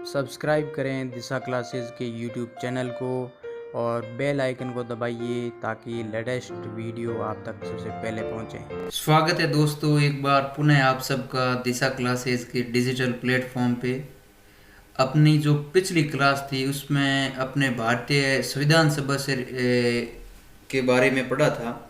Subscribe करें दिशा classes के YouTube channel को और बेल आइकन को दबाइए ताकि लेटेस्ट वीडियो आप तक सबसे पहले पहुंचे। स्वागत है दोस्तों, एक बार पुनः आप सबका दिशा क्लासेस के डिजिटल प्लेटफॉर्म पे। अपनी जो पिछली क्लास थी उसमें अपने भारतीय संविधान सभा से के बारे में पढ़ा था।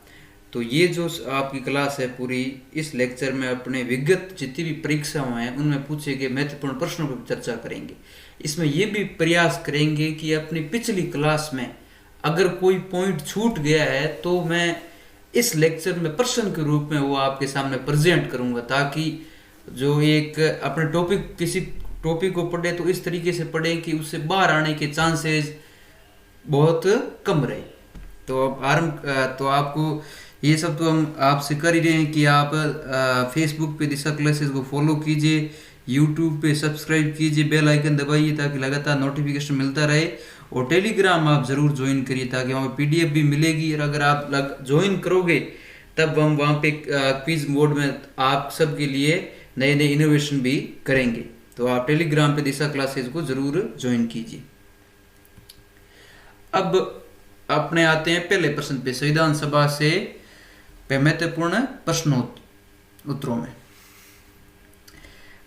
तो ये जो आपकी क्लास है पूरी, इस लेक्चर में अपने विगत जितनी भी परीक्षाएं हैं उनमें पूछे गए महत्वपूर्ण प्रश्नों पर चर्चा करेंगे। इसमें ये भी प्रयास करेंगे कि अपनी पिछली क्लास में अगर कोई पॉइंट छूट गया है तो मैं इस लेक्चर में प्रश्न के रूप में वो आपके सामने प्रेजेंट करूंगा, ताकि जो एक अपने टॉपिक किसी टॉपिक को पढ़े तो इस तरीके से पढ़े कि उससे बाहर आने के चांसेस बहुत कम रहे। तो अब तो आपको ये सब तो हम आपसे कर ही रहे हैं कि आप फेसबुक पे दिशा क्लासेस को फॉलो कीजिए, यूट्यूब पे सब्सक्राइब कीजिए, बेल आइकन दबाइए ताकि लगातार नोटिफिकेशन मिलता रहे, और टेलीग्राम आप ज़रूर ज्वाइन करिए ताकि वहाँ पीडीएफ भी मिलेगी। और अगर आप ज्वाइन करोगे तब हम वहाँ पे क्विज मोड में आप सबके लिए नए नए इनोवेशन भी करेंगे। तो आप टेलीग्राम पे दिशा क्लासेस को ज़रूर ज्वाइन कीजिए। अब अपने आते हैं पहले प्रश्न पे, संविधान सभा से महत्वपूर्ण प्रश्नोत्तरों में।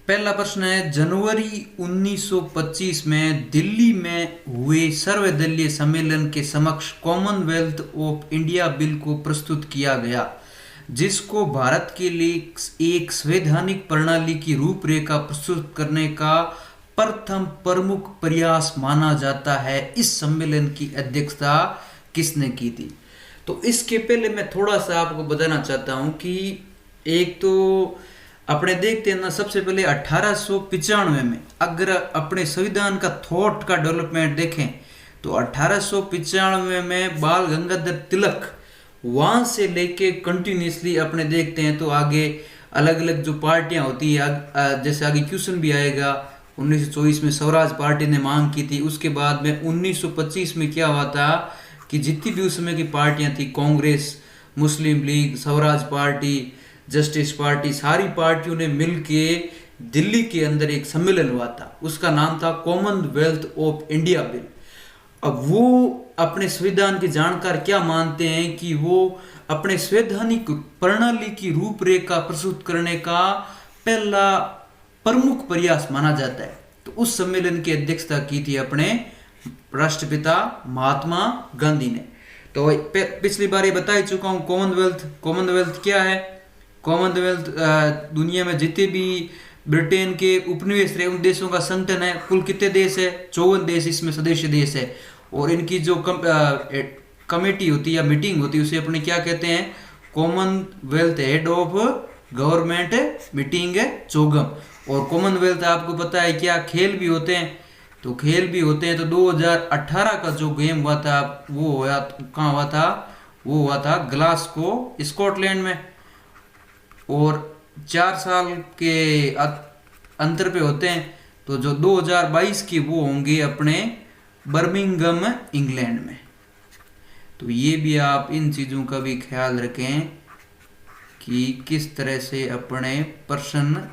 पहला प्रश्न है, जनवरी 1925 में दिल्ली में हुए सर्वदलीय सम्मेलन के समक्ष कॉमनवेल्थ ऑफ इंडिया बिल को प्रस्तुत किया गया, जिसको भारत के लिए एक संवैधानिक प्रणाली की रूपरेखा प्रस्तुत करने का प्रथम प्रमुख प्रयास माना जाता है। इस सम्मेलन की अध्यक्षता किसने की थी? तो इसके पहले मैं थोड़ा सा आपको बताना चाहता हूं कि एक तो अपने देखते हैं ना, सबसे पहले 1895 में अगर अपने संविधान का थॉट का डेवलपमेंट देखें तो 1895 में बाल गंगाधर तिलक वहां से लेके कंटिन्यूसली अपने देखते हैं तो आगे अलग अलग जो पार्टियां होती है, जैसे आगे क्वेश्चन भी आएगा, 1924 में स्वराज पार्टी ने मांग की थी। उसके बाद में 1925 में क्या हुआ था कि जितनी भी उस समय की पार्टियां थी, कांग्रेस, मुस्लिम लीग, स्वराज पार्टी, जस्टिस पार्टी, सारी पार्टियों ने मिलके दिल्ली के अंदर एक सम्मेलन हुआ था, उसका नाम था कॉमनवेल्थ ऑफ इंडिया बिल। अब वो अपने संविधान के जानकार क्या मानते हैं कि वो अपने संवैधानिक प्रणाली की रूपरेखा प्रस्तुत करने का पहला प्रमुख प्रयास माना जाता है। तो उस सम्मेलन की अध्यक्षता की थी अपने राष्ट्रपिता महात्मा गांधी ने। तो पिछली बार ये बता ही चुका हूं, कॉमनवेल्थ क्या है? कॉमनवेल्थ दुनिया में जितने भी ब्रिटेन के उपनिवेश रहे उन देशों का संगठन है। कुल कितने देश है? 54 देश इसमें सदस्य देश है। और इनकी जो कमेटी होती है या मीटिंग होती है उसे अपने क्या कहते हैं? Commonwealth head of government meeting है, चौगम। और कॉमनवेल्थ आपको पता है क्या खेल भी होते हैं, तो खेल भी होते हैं। तो 2018 का जो गेम हुआ था वो हुआ कहाँ हुआ था? वो हुआ था ग्लासगो, स्कॉटलैंड में। और 4 साल के अंतर पे होते हैं। तो जो 2022 की वो होंगे अपने बर्मिंघम इंग्लैंड में। तो ये भी आप इन चीज़ों का भी ख्याल रखें कि किस तरह से अपने प्रश्न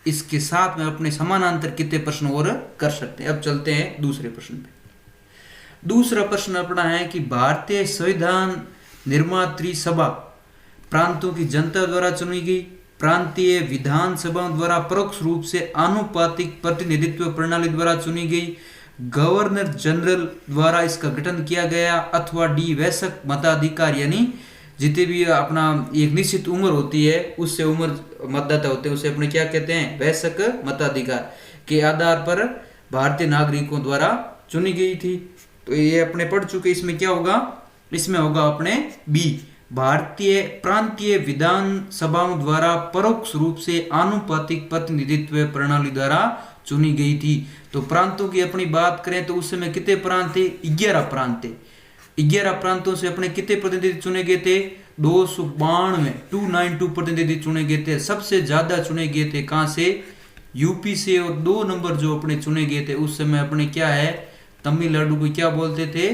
इसके साथ में अपने समानांतर कितने प्रश्न और कर सकते हैं। अब चलते हैं दूसरे प्रश्न पे। दूसरा प्रश्न अपना है कि भारतीय संविधान निर्मात्री सभा प्रांतों की जनता द्वारा चुनी गई, प्रांतीय विधानसभाओं द्वारा परोक्ष रूप से आनुपातिक प्रतिनिधित्व प्रणाली द्वारा चुनी गई, गवर्नर जनरल द्वारा इसका गठन किया गया, अथवा डी वयस्क मताधिकार यानी जितने भी अपना एक निश्चित उम्र होती है उससे उम्र मतदाता होते हैं उसे अपने क्या कहते हैं? वयस्क मताधिकार के आधार पर भारतीय नागरिकों द्वारा चुनी गई थी। तो ये अपने पढ़ चुके। इसमें क्या होगा? इसमें होगा अपने बी, भारतीय प्रांतीय विधानसभाओं द्वारा परोक्ष रूप से आनुपातिक प्रतिनिधित्व प्रणाली द्वारा चुनी गई थी। तो प्रांतों की अपनी बात करें तो उस समय कितने प्रांत थे? 11 प्रांत थे। 11 प्रांतों से अपने कितने प्रतिनिधि चुने गए थे? 292 प्रतिनिधि चुने गए थे। सबसे ज्यादा चुने गए थे कहां से? यूपी से। और 2 नंबर जो अपने चुने गए थे उस समय अपने क्या है? तमिलनाडु को क्या बोलते थे?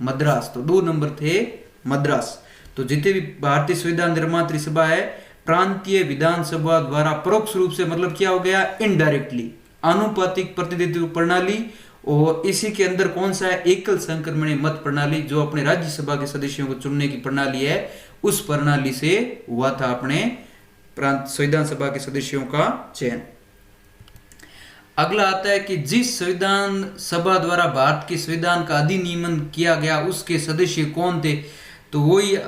मद्रास। तो 2 नंबर थे मद्रास। तो जितने भी भारतीय संविधान निर्मात्री सभा है प्रांतीय विधानसभा द्वारा परोक्ष रूप से, मतलब क्या हो गया? इनडायरेक्टली आनुपातिक प्रतिनिधित्व प्रणाली, और इसी के अंदर कौन सा है, एकल संक्रमणीय मत प्रणाली, जो अपने राज्यसभा के सदस्यों को चुनने की प्रणाली है, उस प्रणाली से हुआ था अपने प्रांत संविधान सभा के सदस्यों का चयन। अगला आता है कि जिस संविधान सभा द्वारा भारत के संविधान का अधिनियमन किया गया उसके सदस्य कौन थे। तो वही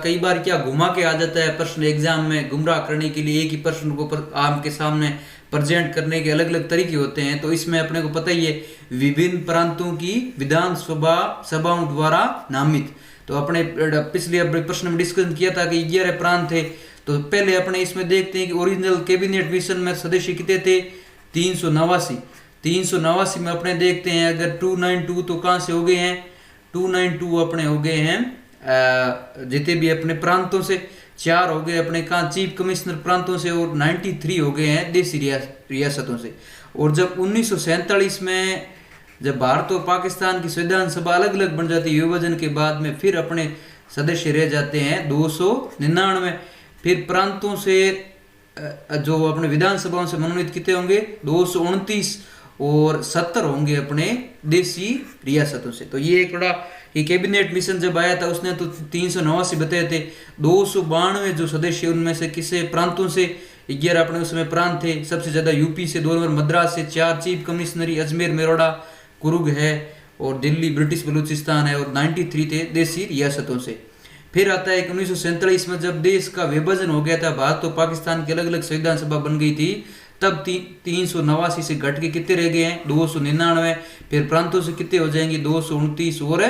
कई बार क्या घुमा के आ जाता है प्रश्न एग्जाम में, गुमराह करने के लिए एक ही प्रश्न को आपके सामने प्रेजेंट करने के अलग अलग तरीके होते हैं। तो इसमें अपने को पता ही है, विभिन्न प्रांतों की विधानसभा सभाओं द्वारा नामित। तो अपने पिछले प्रश्न में डिस्कस किया था कि 11 प्रांत थे। तो पहले अपने इसमें देखते हैं कि ओरिजिनल कैबिनेट मिशन में सदस्य कितने थे, 389 में अपने देखते हैं। अगर 292 तो कहाँ से हो गए हैं, 292 अपने हो गए हैं जितने भी अपने प्रांतों से, 4 हो गए अपने कहाँ चीफ कमिश्नर प्रांतों से, और 93 हो गए हैं देसी रियासतों से। और जब 1947 में जब भारत और पाकिस्तान की संविधान सभा अलग अलग बन जाती है विभाजन के बाद में, फिर अपने सदस्य रह जाते हैं 299। फिर प्रांतों से जो अपने विधानसभाओं से मनोनीत कितने होंगे, 229, और 70 होंगे अपने देसी रियासतों से। तो ये एक बड़ा, ये कैबिनेट मिशन जब आया था उसने तो 389 बताए थे। 292 जो सदस्य उनमें से किसे प्रांतों से, 11 अपने उसमें प्रांत थे। सबसे ज्यादा यूपी से, 2 नंबर मद्रास से, 4 चीफ कमिश्नरी अजमेर मेरठ कुरुग है, और दिल्ली ब्रिटिश बलूचिस्तान है, और 93 थे देसी रियासतों से। फिर आता है 1947 में जब देश का विभाजन हो गया था, भारत और पाकिस्तान की अलग अलग संविधान सभा बन गई थी, तब 389 से घट के कितने रह गए हैं, 299। फिर प्रांतों से कितने हो जाएंगे, 229, और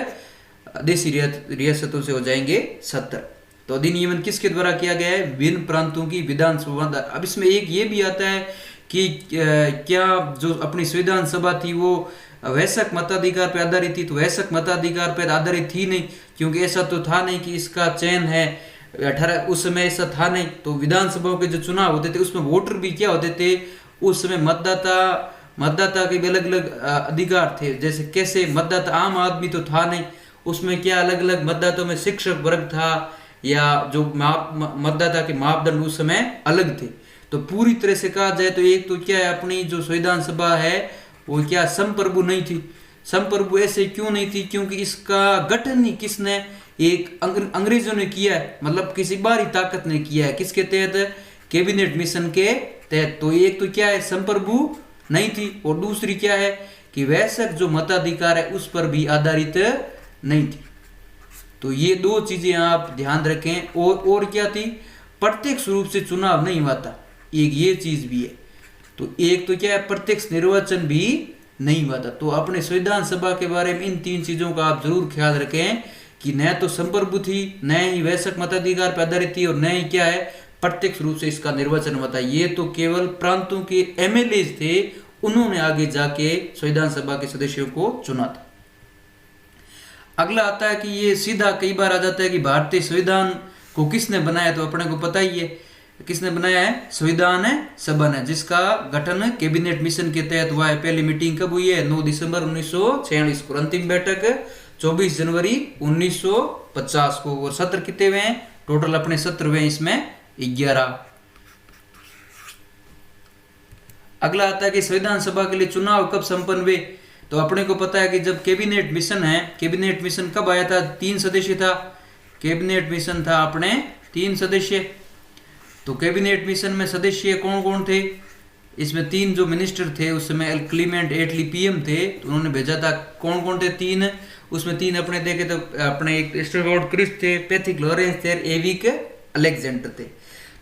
देसी रियासतों से हो जाएंगे 70। तो अधिनियमन किसके द्वारा किया गया है, विभिन्न प्रांतों की विधानसभा। अब इसमें एक ये भी आता है कि क्या जो अपनी संविधान सभा थी वो वैश्यक मताधिकार पर आधारित थी। तो वैश्यक मताधिकार पर आधारित थी नहीं, क्योंकि ऐसा तो था नहीं कि इसका चयन है 18, उस समय ऐसा था नहीं। तो विधानसभाओं के जो चुनाव होते थे उसमें वोटर भी क्या होते थे, उस समय मतदाता के भी अलग अलग अधिकार थे। जैसे कैसे मतदाता आम आदमी तो था नहीं, उसमें क्या अलग अलग मतदाताओं में शिक्षक वर्ग था, या जो मतदाता के मापदंड उस समय अलग थे। तो पूरी तरह से कहा जाए तो एक तो क्या है, अपनी जो संविधान सभा है वो क्या संप्रभु नहीं थी। संप्रभु ऐसे क्यों नहीं थी, क्योंकि इसका गठन ही किसने, एक अंग्रेजों ने किया है, मतलब किसी बाहरी ताकत ने किया है। किसके तहत, कैबिनेट मिशन के तहत। तो एक तो क्या है, संप्रभु नहीं थी, और दूसरी क्या है कि वैश्यक जो मताधिकार है उस पर भी आधारित नहीं थी। तो ये 2 चीजें आप ध्यान रखें। और क्या थी, प्रत्यक्ष रूप से चुनाव नहीं हुआ था, एक ये चीज भी है। तो एक तो क्या है, प्रत्यक्ष निर्वाचन भी नहीं हुआ था। तो अपने संविधान सभा के बारे में इन 3 चीजों का आप जरूर ख्याल रखें कि न तो संप्रभु थी, न ही वैश्यक मताधिकार पर आधारित थी, और न ही क्या है प्रत्यक्ष रूप से इसका निर्वाचन हुआ था। ये तो केवल प्रांतों के एमएलए थे, उन्होंने आगे जाके संविधान सभा के सदस्यों को चुना था। अगला आता है कि ये सीधा कई बार आ जाता है कि भारतीय संविधान को किसने बनाया। तो अपने को पता ही है किसने बनाया है, संविधान सभा ने, जिसका गठन कैबिनेट मिशन के तहत हुआ है। पहली मीटिंग कब हुई है, 9 दिसंबर 1946 को। अंतिम बैठक 24 जनवरी 1950 को। और सत्र कितने हुए हैं, टोटल अपने सत्र हुए हैं इसमें 11। अगला आता है कि संविधान सभा के लिए चुनाव कब संपन्न हुए। तो अपने को पता है कि जब कैबिनेट मिशन है, कैबिनेट मिशन कब आया था, 3 सदस्य था। कैबिनेट मिशन था अपने 3 सदस्य। तो कैबिनेट मिशन में सदस्य कौन कौन थे, इसमें 3 जो मिनिस्टर थे उस समय, क्लीमेंट एटली पीएम थे, तो उन्होंने भेजा था। कौन कौन थे, 3, उसमें 3 अपने देखे तो अपने एक स्टुअर्ट क्रिस्ट थे, पैथिक लॉरेंस थे, एविक अलेक्जेंडर थे।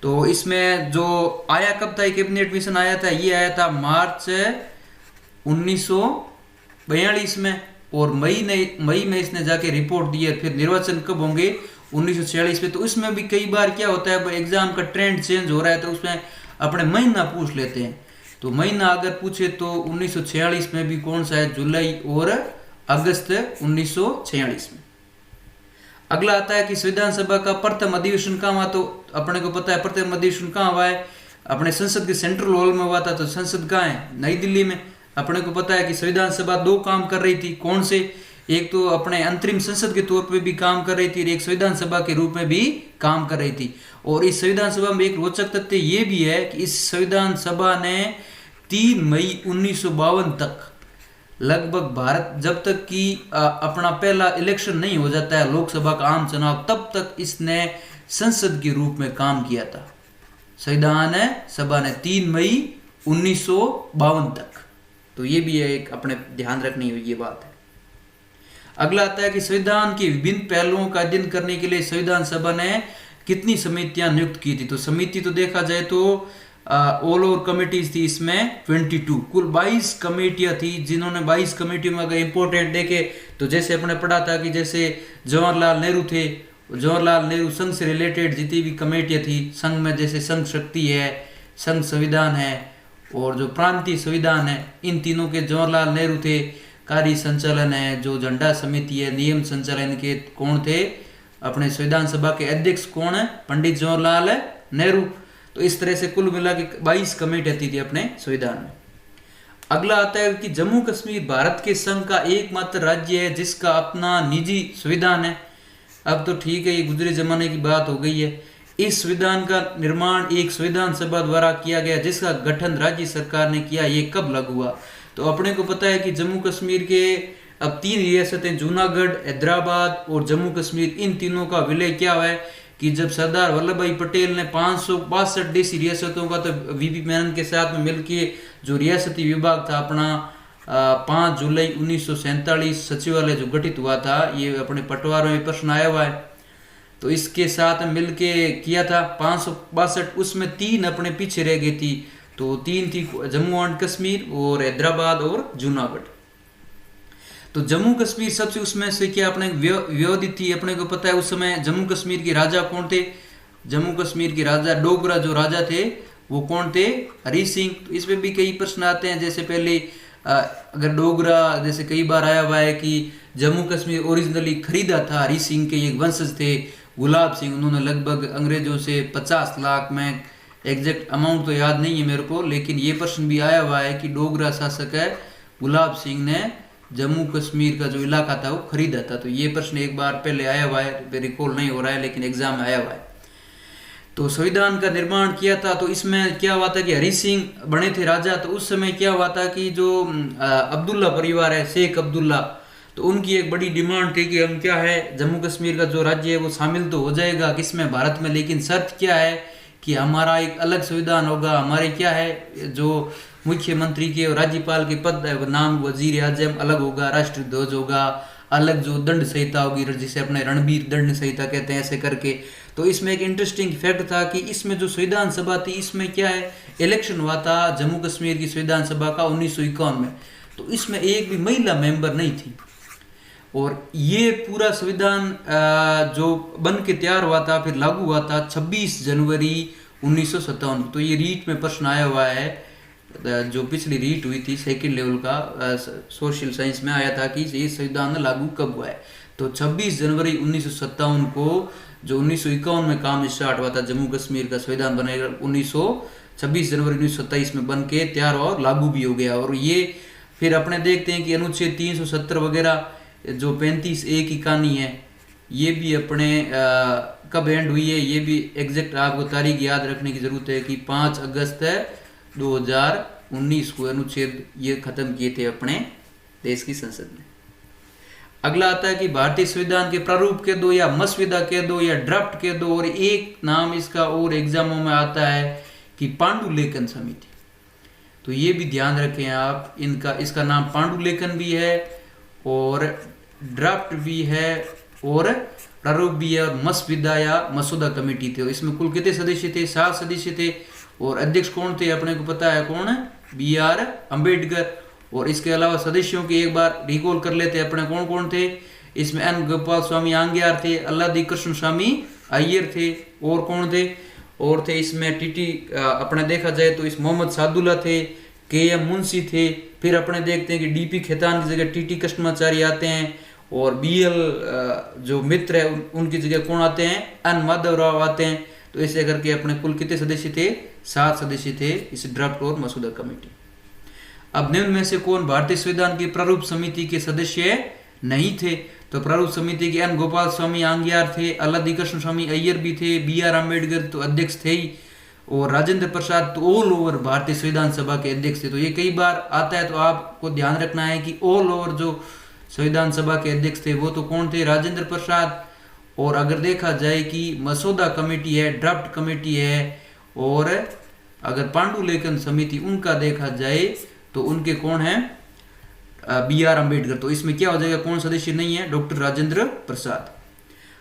तो इसमें जो आया कब था, कैबिनेट मिशन आया था, ये आया था मार्च 1942 में, और मई में इसने जाके रिपोर्ट दी है। फिर निर्वाचन कब होंगे, 1946 में। तो उसमें भी कई बार क्या होता है, एग्जाम का ट्रेंड चेंज हो रहा है, तो उसमें अपने महीना पूछ लेते हैं। तो महीना अगर पूछे तो 1946 में भी कौन सा है, जुलाई और अगस्त 1946 में। अगला आता है कि संविधान सभा का प्रथम अधिवेशन कहाँ हुआ। तो अपने को पता है प्रथम अधिवेशन कहाँ हुआ है, अपने संसद के सेंट्रल हॉल में हुआ था। तो संसद कहाँ है, नई दिल्ली में। अपने को पता है कि संविधान सभा 2 काम कर रही थी, कौन से, एक तो अपने अंतरिम संसद के तौर पे भी काम कर रही थी, और एक संविधान सभा के रूप में भी काम कर रही थी। और इस संविधान सभा में एक रोचक तथ्य ये भी है कि इस संविधान सभा ने 3 मई 1952 तक लगभग भारत जब तक कि अपना पहला इलेक्शन नहीं हो जाता है लोकसभा का आम चुनाव, तब तक इसने संसद के रूप में काम किया था। संविधान सभा ने 3 मई 1952 तक। तो ये भी एक अपने ध्यान रखनी हुई ये बात है। अगला आता है कि संविधान के विभिन्न पहलुओं का अध्ययन करने के लिए संविधान सभा ने कितनी समितियां नियुक्त की थी। तो समिति तो देखा जाए तो ऑल ओवर कमेटीज थी, इसमें 22 कुल 22 कमेटियां थी, जिन्होंने 22 कमेटियों में अगर इंपॉर्टेंट देखे तो जैसे अपने पढ़ा था कि जैसे जवाहरलाल नेहरू थे, जवाहरलाल नेहरू संघ से रिलेटेड जितनी भी कमेटियां थी संघ में, जैसे संघ शक्ति है, संघ संविधान है और जो प्रांतीय संविधान है, इन तीनों के जवाहरलाल नेहरू थे। कार्य संचालन है, जो झंडा समिति है, नियम संचालन के कौन थे, अपने संविधान सभा के अध्यक्ष कौन है, पंडित जवाहरलाल नेहरू। तो इस तरह से कुल मिला के 22 कमेटी आती थी अपने संविधान में। अगला आता है कि जम्मू कश्मीर भारत के संघ का एकमात्र राज्य है जिसका अपना निजी संविधान है। अब तो ठीक है, ये गुजरे जमाने की बात हो गई है। इस संविधान का निर्माण एक संविधान सभा द्वारा किया गया जिसका गठन राज्य सरकार ने किया। ये कब लागू हुआ? तो अपने को पता है कि जम्मू कश्मीर के अब 3 रियासतें, जूनागढ़, हैदराबाद और जम्मू कश्मीर, इन तीनों का विलय क्या हुआ है कि जब सरदार वल्लभ भाई पटेल ने 562 देशी रियासतों का तो वीपी मेनन के साथ में मिलकर जो रियासती विभाग था अपना 5 जुलाई 1947 सचिवालय जो गठित हुआ था, ये अपने पटवारों में प्रश्न आया हुआ है, तो इसके साथ मिलके किया था 562। उसमें 3 अपने पीछे रह गई थी, तो 3 थी जम्मू एंड कश्मीर और हैदराबाद और जूनागढ़। तो जम्मू कश्मीर सबसे उसमें से क्या अपने विवादित थी। अपने को पता है उस समय जम्मू कश्मीर के राजा कौन थे, जम्मू कश्मीर के राजा डोगरा जो राजा थे वो कौन थे, हरी सिंह। तो इसमें भी कई प्रश्न आते हैं, जैसे पहले अगर डोगरा, जैसे कई बार आया हुआ है कि जम्मू कश्मीर ओरिजिनली खरीदा था हरी सिंह के एक वंशज थे गुलाब सिंह, उन्होंने लगभग अंग्रेजों से 50 लाख में, एग्जैक्ट अमाउंट तो याद नहीं है मेरे को, लेकिन ये प्रश्न भी आया हुआ है कि डोगरा शासक है गुलाब सिंह ने जम्मू कश्मीर का जो इलाका था वो खरीदा था। तो ये प्रश्न एक बार पहले आया हुआ है, रिकॉल नहीं हो रहा है लेकिन एग्जाम में आया हुआ है। तो संविधान का निर्माण किया था, तो इसमें क्या हुआ था कि हरी सिंह बने थे राजा। तो उस समय क्या हुआ था कि जो अब्दुल्ला परिवार है, शेख अब्दुल्ला, तो उनकी एक बड़ी डिमांड थी कि हम क्या है जम्मू कश्मीर का जो राज्य है वो शामिल तो हो जाएगा किसमें, भारत में, लेकिन शर्त क्या है कि हमारा एक अलग संविधान होगा, हमारे क्या है जो मुख्यमंत्री के और राज्यपाल के पद है नाम वजीर आजम अलग होगा, राष्ट्रीय ध्वज होगा अलग, जो दंड संहिता होगी जिसे अपने रणबीर दंड संहिता कहते हैं, ऐसे करके। तो इसमें एक इंटरेस्टिंग फैक्ट था कि इसमें जो संविधान सभा थी इसमें क्या है इलेक्शन हुआ था जम्मू कश्मीर की संविधान सभा का 1951 में, तो इसमें एक भी महिला मेंबर नहीं थी। और ये पूरा संविधान जो बन के तैयार हुआ था फिर लागू हुआ था 26 जनवरी 1957। तो ये रीट में प्रश्न आया हुआ है, जो पिछली रीट हुई थी सेकंड लेवल का सोशल साइंस में आया था कि ये संविधान लागू कब हुआ है। तो 26 जनवरी 1957 को जो 1951 में काम स्टार्ट हुआ था जम्मू कश्मीर का संविधान बनेगा 26 जनवरी 1927 में बन के तैयार और लागू भी हो गया। और ये फिर अपने देखते हैं कि अनुच्छेद 370 वगैरह जो 35A की कहानी है ये भी अपने कब एंड हुई है, ये भी एग्जैक्ट आपको तारीख याद रखने की जरूरत है कि 5 अगस्त 2019 को अनुच्छेद ये खत्म किए थे अपने देश की संसद में। अगला आता है कि भारतीय संविधान के प्रारूप के दो या मसविदा के दो या ड्राफ्ट के दो, और एक नाम इसका और एग्जामों में आता है कि पांडुलेखन समिति। तो ये भी ध्यान रखें आप, इनका इसका नाम पांडुलेखन भी है और ड्राफ्ट भी है और प्रारूप भी है, और मसविदा या मसौदा कमेटी थे। इसमें कुल कितने सदस्य थे? 7 सदस्य थे। और अध्यक्ष कौन थे? अपने को पता है कौन है, BR अम्बेडकर। और इसके अलावा सदस्यों की एक बार रिकॉल कर लेते हैं अपने कौन कौन थे। इसमें N गोपाल स्वामी आंग्यार थे, अल्लादी कृष्ण स्वामी अय्यर थे, और कौन थे? और थे इसमें TT अपने देखा जाए तो इस मोहम्मद सादुल्ला थे, KM मुंशी थे। फिर अपने देखते हैं कि DP खेतान की जगह TT कृष्णाचार्य आते हैं, और BL जो मित्र है उनकी जगह कौन आते हैं? N माधव राव आते हैं। तो ऐसे करके अपने कुल कितने सदस्य थे? 7 सदस्य थे इस ड्राफ्ट और मसौदा कमेटी। अब निम्न में से कौन भारतीय संविधान की प्रारूप समिति के सदस्य नहीं थे? तो प्रारूप समिति के N गोपाल स्वामी आंग्यार थे, अल्लादी कृष्ण स्वामी अय्यर भी थे, BR अम्बेडकर तो अध्यक्ष थे ही, और राजेंद्र प्रसाद तो ऑल ओवर भारतीय संविधान सभा के अध्यक्ष थे। तो ये कई बार आता है, तो आपको ध्यान रखना है कि ऑल ओवर जो संविधान सभा के अध्यक्ष थे वो तो कौन थे, राजेंद्र प्रसाद। और अगर देखा जाए कि मसौदा कमेटी है, ड्राफ्ट कमेटी है, और अगर पांडुलेखन समिति उनका देखा जाए तो उनके कौन है, BR अम्बेडकर। तो इसमें क्या हो जाएगा, कौन सदस्य नहीं है, डॉक्टर राजेंद्र प्रसाद।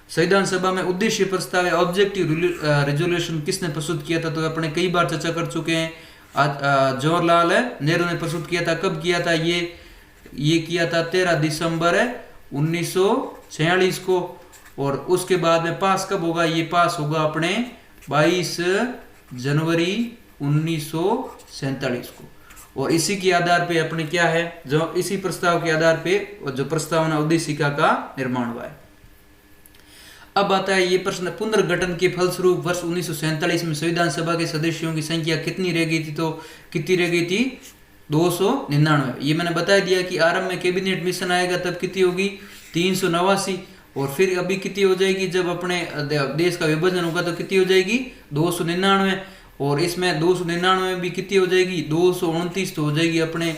संविधान सभा में उद्देश्य प्रस्ताव या ऑब्जेक्टिव रेजोल्यूशन किसने प्रस्तुत किया था, तो अपने कई बार चर्चा कर चुके हैं। जवाहरलाल नेहरू ने प्रस्तुत किया था। कब किया था, ये किया था 13 दिसंबर 1946 को। और उसके बाद में पास कब होगा, ये पास होगा अपने 22 जनवरी 1947 को। और इसी के आधार पे अपने क्या है, जो इसी प्रस्ताव के आधार पे जो प्रस्तावना उद्देशिका का निर्माण हुआ है। अब आता है ये प्रश्न, पुनर्गठन के फलस्वरूप वर्ष 1947 में संविधान सभा के सदस्यों की संख्या कितनी रह गई थी, तो कितनी रह गई थी, 299। ये मैंने बता दिया कि आरंभ में कैबिनेट मिशन आएगा तब कितनी होगी, 389। और फिर अभी कितनी हो जाएगी, जब अपने देश का विभाजन होगा तो कितनी हो जाएगी, 299। और इसमें 299 में भी कितनी हो जाएगी, 229 तो हो जाएगी अपने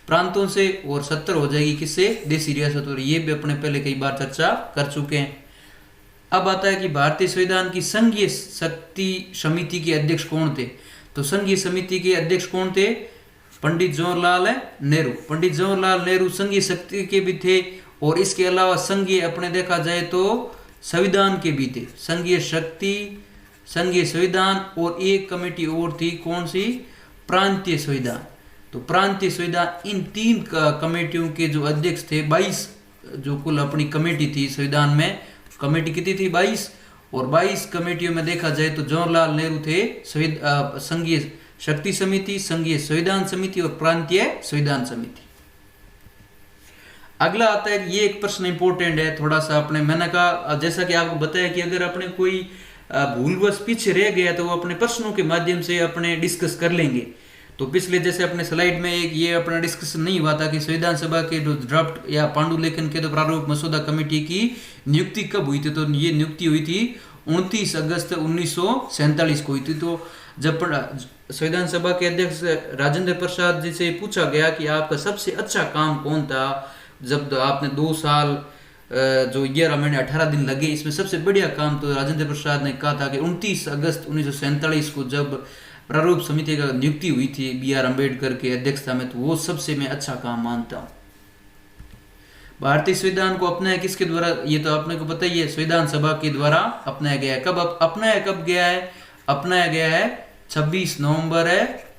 प्रांतों से, और 70 हो जाएगी किससे, देशी रियासत। और ये भी अपने पहले कई बार चर्चा कर चुके हैं। अब आता है कि भारतीय संविधान की संघीय शक्ति समिति के अध्यक्ष कौन थे, तो संघीय समिति के अध्यक्ष कौन थे, पंडित जवाहरलाल नेहरू। पंडित जवाहरलाल नेहरू संघीय शक्ति के भी थे, और इसके अलावा संघीय अपने देखा जाए तो संविधान के भी थे, संघीय शक्ति, संघीय संविधान, और एक कमेटी और थी, कौन सी, प्रांतीय संविधान। तो प्रांतीय संविधान, इन 3 कमेटियों के जो अध्यक्ष थे, 22 जो कुल अपनी कमेटी थी संविधान में, कमेटी कितनी थी, 22। और 22 कमेटियों में देखा जाए तो जवाहरलाल नेहरू थे संघीय शक्ति समिति, संघीय संविधान समिति और प्रांतीय संविधान समिति। अगला आता है, ये एक प्रश्न इंपॉर्टेंट है थोड़ा सा अपने, मैंने कहा जैसा कि आपको बताया कि अगर अपने कोई भूलवश पीछे रह गया तो वो अपने प्रश्नों के माध्यम से अपने डिस्कस कर लेंगे। तो पिछले जैसे अपने स्लाइड में एक ये अपना डिस्कशन नहीं हुआ था कि संविधान सभा के जो ड्राफ्ट या पांडुलेखन के तो प्रारूप मसौदा कमेटी की नियुक्ति कब हुई थी, तो ये नियुक्ति हुई थी 29 अगस्त 1947 को हुई थी। तो जब संविधान सभा के अध्यक्ष राजेंद्र प्रसाद जी से पूछा गया कि आपका सबसे अच्छा काम कौन था, जब आपने 2 साल जो 11 महीने 18 दिन लगे, इसमें सबसे बढ़िया काम, तो राजेंद्र प्रसाद ने कहा था कि 29 अगस्त 1947 को जब प्रारूप समिति का नियुक्ति हुई थी BR अम्बेडकर के अध्यक्षता में, तो वो सबसे मैं अच्छा काम मानता हूँ। भारतीय संविधान को अपनाया किसके द्वारा, ये तो आपने को पता ही है, संविधान सभा के द्वारा अपनाया गया है। कब अपनाया गया है, अपनाया गया है 26 नवंबर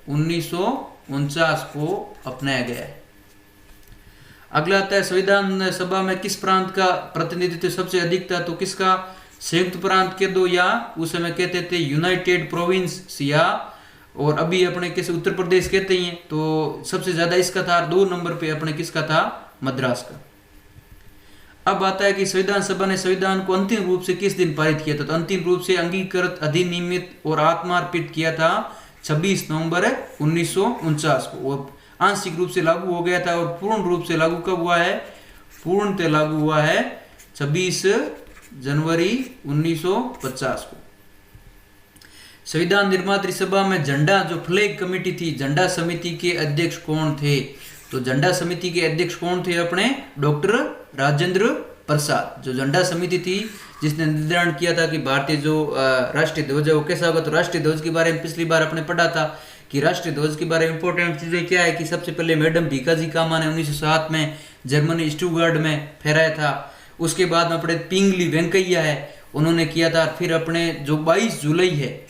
1949 को अपनाया गया है। अगला आता है, संविधान सभा में किस प्रांत का प्रतिनिधित्व सबसे अधिक था, तो किसका, संयुक्त प्रांत के दो, या उस समय कहते थे यूनाइटेड प्रोविंस, या और अभी अपने किसी उत्तर प्रदेश कहते हैं, तो सबसे ज्यादा इसका था। 2 नंबर पे अपने किसका था, मद्रास का। अब आता है कि संविधान सभा ने संविधान को अंतिम रूप से किस दिन पारित किया था, तो अंतिम रूप से अंगीकृत, अधिनियमित और आत्मार्पित किया था 26 नवंबर 1949 को, और आंशिक रूप से लागू हो गया था। और पूर्ण रूप से लागू कब हुआ है, पूर्णतः लागू हुआ है 26 जनवरी 1950 को। संविधान निर्मात्री सभा में झंडा जो फ्लैग कमेटी थी, झंडा समिति के अध्यक्ष कौन थे, तो झंडा समिति के अध्यक्ष कौन थे, अपने डॉक्टर राजेंद्र प्रसाद। जो झंडा समिति थी जिसने निर्धारण किया था कि भारतीय जो राष्ट्रीय ध्वज है वो कैसा होगा, तो राष्ट्रीय ध्वज के बारे में पिछली बार आपने पढ़ा था कि राष्ट्रीय ध्वज के बारे में इंपॉर्टेंट चीजें क्या है कि सबसे पहले मैडम भीकाजी कामा ने 1907 में जर्मनी स्टुटगार्ट में फहराया था। उसके बाद में अपने पिंगली वेंकैया है, उन्होंने किया था। फिर अपने जो 22 जुलाई है,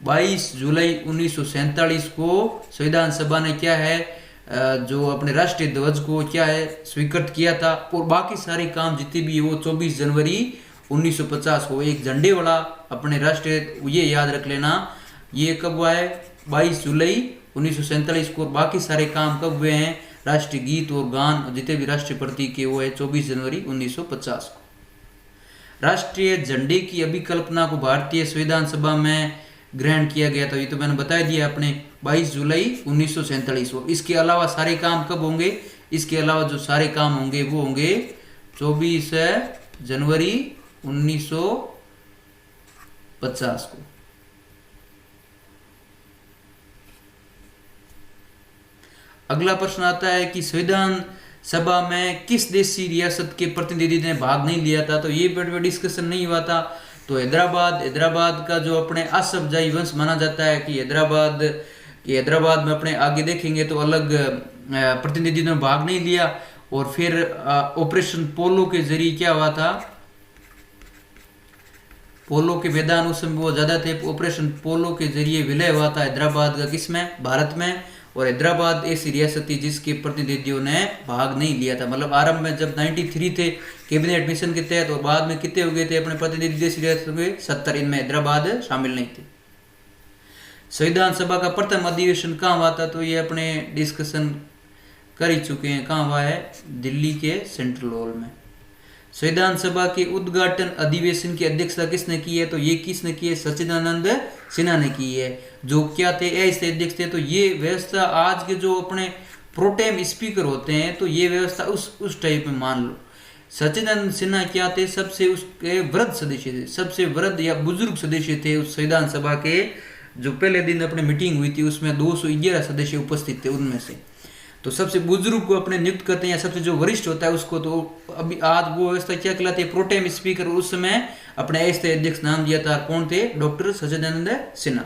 22 जुलाई 1947 को संविधान सभा ने क्या है, जो अपने राष्ट्रीय ध्वज को क्या है, स्वीकृत किया था। और बाकी सारे काम जितने भी वो 24 जनवरी 1950 को एक झंडे वाला अपने राष्ट्रीय, ये याद रख लेना, ये कब हुआ है, 22 जुलाई 1947 को। बाकी सारे काम कब हुए हैं, राष्ट्रीय गीत और गान जितने भी राष्ट्रीय प्रतीक के वो है 24 जनवरी 1950 को। राष्ट्रीय झंडे की अभिकल्पना को भारतीय संविधान सभा में ग्रहण किया गया था, ये तो मैंने बता दिया अपने 22 जुलाई 1947 को। इसके अलावा सारे काम कब होंगे, इसके अलावा जो सारे काम होंगे वो होंगे 24 जनवरी 1950 को। अगला प्रश्न आता है कि संविधान सभा में किस देशी रियासत के प्रतिनिधि ने भाग नहीं लिया था, तो ये पे डिस्कशन नहीं हुआ था। तो हैदराबाद का जो अपने आसफ जाही वंश माना जाता है कि हैदराबाद में अपने आगे देखेंगे तो अलग प्रतिनिधि ने भाग नहीं लिया। और फिर ऑपरेशन पोलो के जरिए क्या हुआ था, पोलो के मैदान उस समय बहुत ज्यादा थे, ऑपरेशन पोलो के जरिए विलय हुआ था हैदराबाद का, किसमें, भारत में। और हैदराबाद ऐसी रियासत थी जिसके प्रतिनिधियों ने भाग नहीं लिया था। मतलब आरंभ में जब 93 थे कैबिनेट मिशन के तहत, और बाद में कितने हो गए थे अपने प्रतिनिधि देशी रियासतों के, 70, इनमें हैदराबाद शामिल नहीं थे। संविधान सभा का प्रथम अधिवेशन कहाँ हुआ था, तो ये अपने डिस्कशन कर ही चुके हैं, कहाँ हुआ है, दिल्ली के सेंट्रल हॉल में। संविधान सभा के उद्घाटन अधिवेशन की अध्यक्षता किसने की है, तो ये किसने की है, सच्चिदानंद सिन्हा ने की है, जो क्या थे, ऐसे अध्यक्ष थे। तो ये व्यवस्था आज के जो अपने प्रोटेम स्पीकर होते हैं, तो ये व्यवस्था उस टाइप में मान लो। सच्चिदानंद सिन्हा क्या थे, सबसे उसके वृद्ध सदस्य थे, सबसे वृद्ध या बुजुर्ग सदस्य थे उस संविधान सभा के। जो पहले दिन अपने मीटिंग हुई थी उसमें 211 सदस्य उपस्थित थे, उनमें से तो सबसे बुजुर्ग को अपने नियुक्त करते हैं, या सबसे जो वरिष्ठ होता है उसको। तो अभी आज वो व्यवस्था क्या कहलाती है, प्रोटेम स्पीकर। उस समय अपने ऐसे अध्यक्ष नाम दिया था, कौन थे, डॉक्टर सच्चिदानंद सिन्हा।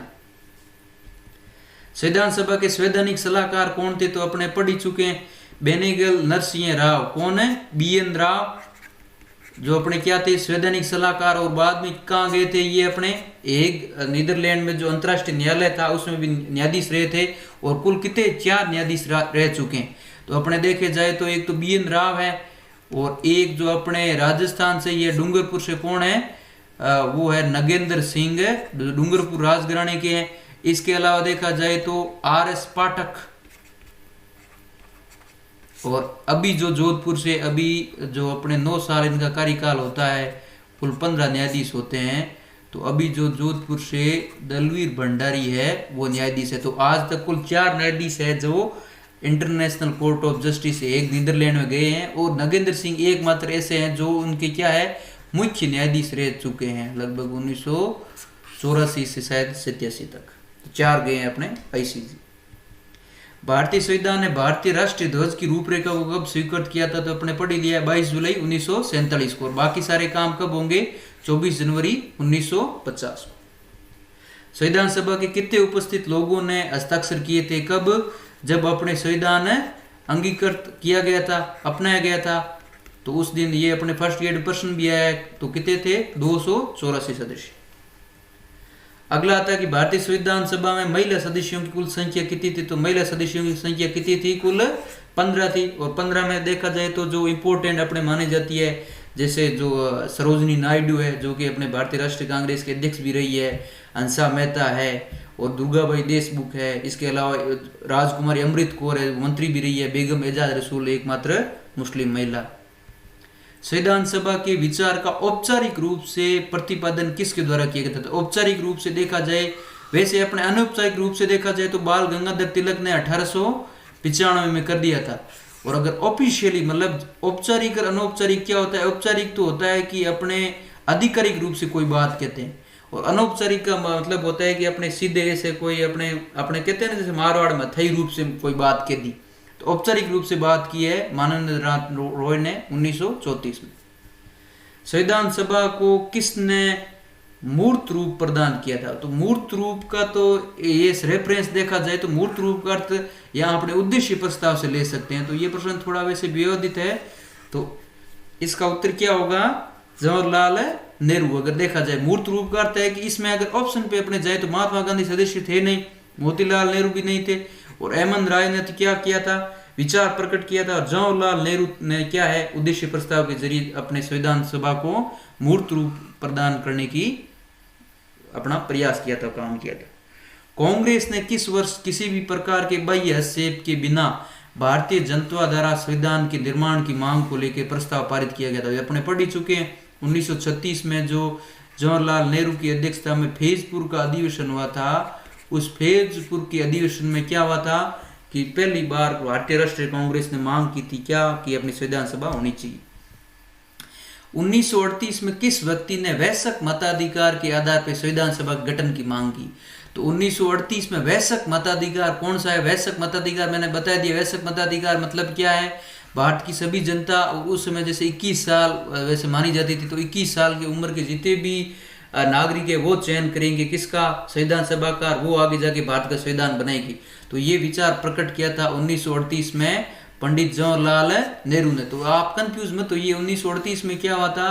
संविधान सभा के संवैधानिक सलाहकार कौन थे, तो अपने पढ़ ही चुके हैं, बेनेगल नरसिंह राव। कौन है, BN राव, जो अपने क्या थे, संवैधानिक सलाहकार। और बाद में कहाँ गए थे ये, अपने एक नीदरलैंड में जो अंतर्राष्ट्रीय न्यायालय था उसमें भी न्यायाधीश रहे थे। और कुल कितने, 4 न्यायाधीश रह चुके हैं। तो अपने देखे जाए तो एक तो BN राव है, और एक जो अपने राजस्थान से, ये डूंगरपुर से कौन है, वो है नगेंद्र सिंह, डूंगरपुर राजघराने के हैं। इसके अलावा देखा जाए तो RS पाठक, और अभी जो जोधपुर से, अभी जो अपने 9 साल इनका कार्यकाल होता है, कुल 15 न्यायाधीश होते हैं। तो अभी जो जोधपुर से दलवीर भंडारी है वो न्यायाधीश है। तो आज तक कुल 4 न्यायाधीश है जो इंटरनेशनल कोर्ट ऑफ जस्टिस से, एक नीदरलैंड में गए हैं, और नगेंद्र सिंह एकमात्र ऐसे हैं जो उनके क्या है, मुख्य न्यायाधीश रह चुके हैं, लगभग 1984 से शायद 87 तक। तो 4 गए हैं अपने ICJ। भारतीय संविधान ने भारतीय राष्ट्रीय ध्वज की रूपरेखा को कब स्वीकृत किया था, तो अपने पढ़ ही लिया, 22 जुलाई 1947 को। और बाकी सारे काम कब होंगे, 24 जनवरी 1950 को। संविधान सभा के कितने उपस्थित लोगों ने हस्ताक्षर किए थे, कब, जब अपने संविधान अंगीकृत किया गया था, अपनाया गया था, तो उस दिन ये अपने फर्स्ट ग्रेड प्रश्न भी आया है। तो कितने थे, 284 सदस्य। अगला आता है कि भारतीय संविधान सभा में महिला सदस्यों की कुल संख्या कितनी थी, तो महिला सदस्यों की संख्या कितनी थी, कुल 15 थी। और 15 में देखा जाए तो जो इम्पोर्टेंट अपने मानी जाती है, जैसे जो सरोजनी नायडू है, जो कि अपने भारतीय राष्ट्रीय कांग्रेस के अध्यक्ष भी रही है, हंसा मेहता है, और दुर्गाबाई देशमुख है। इसके अलावा राजकुमारी अमृत कौर है, मंत्री भी रही है। बेगम एजाज रसूल एकमात्र मुस्लिम महिला। संविधान सभा के विचार का औपचारिक रूप से प्रतिपादन किसके द्वारा किया गया था, औपचारिक रूप से देखा जाए, वैसे अपने अनौपचारिक रूप से देखा जाए तो बाल गंगाधर तिलक ने 1895 में कर दिया था। और अगर ऑफिशियली, मतलब औपचारिक और अनौपचारिक क्या होता है, औपचारिक तो होता है कि अपने आधिकारिक रूप से कोई बात कहते हैं, और अनौपचारिक का मतलब होता है कि अपने सीधे ऐसे कोई अपने कहते हैं ना, जैसे मारवाड़ में थई रूप से कोई बात कह दी। तो औपचारिक रूप से बात की है मानवेंद्र नाथ रॉय ने 1934 में। संविधान सभा को किसने मूर्त रूप प्रदान किया था, तो मूर्त रूप का तो ये रेफरेंस देखा जाए तो मूर्त रूप का अर्थ यहाँ अपने उद्देश्य प्रस्ताव से ले सकते हैं। तो ये प्रश्न थोड़ा वैसे विवादित है, तो इसका उत्तर क्या होगा, जवाहरलाल नेहरू। अगर देखा जाए मूर्त रूप का अर्थ है कि इसमें अगर ऑप्शन पे अपने जाए तो महात्मा गांधी सदस्य थे नहीं, मोतीलाल नेहरू भी नहीं थे, और अहमद राय ने तो क्या किया था, विचार प्रकट किया था। और जवाहरलाल नेहरू ने क्या है, उद्देश्य प्रस्ताव के जरिए अपने संविधान सभा को मूर्त रूप प्रदान करने की अपना प्रयास किया था, काम किया था। कांग्रेस ने किस वर्ष किसी भी प्रकार के बाह्य हस्तक्षेप के बिना भारतीय जनता द्वारा संविधान के निर्माण की मांग को लेकर प्रस्ताव पारित किया गया था, अपने पढ़ ही चुके हैं। 1936 में जो जवाहरलाल नेहरू की अध्यक्षता में फैजपुर का अधिवेशन हुआ था, उस फैजपुर के अधिवेशन में क्या हुआ था कि पहली बार भारतीय राष्ट्रीय कांग्रेस ने मांग की थी क्या, कि अपनी संविधान सभा होनी चाहिए। 1938 में किस व्यक्ति ने वैश्विक मताधिकार के आधार पर संविधान सभा के गठन की मांग की, तो 1938 में वैश्यक मताधिकार कौन सा है? वैश्यक मताधिकार मैंने बता दिया। वैश्यक मताधिकार मतलब क्या है? भारत की सभी जनता उस समय जैसे 21 साल वैसे मानी जाती थी, तो 21 साल की उम्र के जितने भी नागरिक है वो चयन करेंगे किसका? संविधान सभा का, वो आगे जाके भारत का संविधान बनाएगी। तो ये विचार प्रकट किया था 1938 में पंडित जवाहरलाल नेहरू ने। तो आप कंफ्यूज मत तो ये 1938 में क्या हुआ था?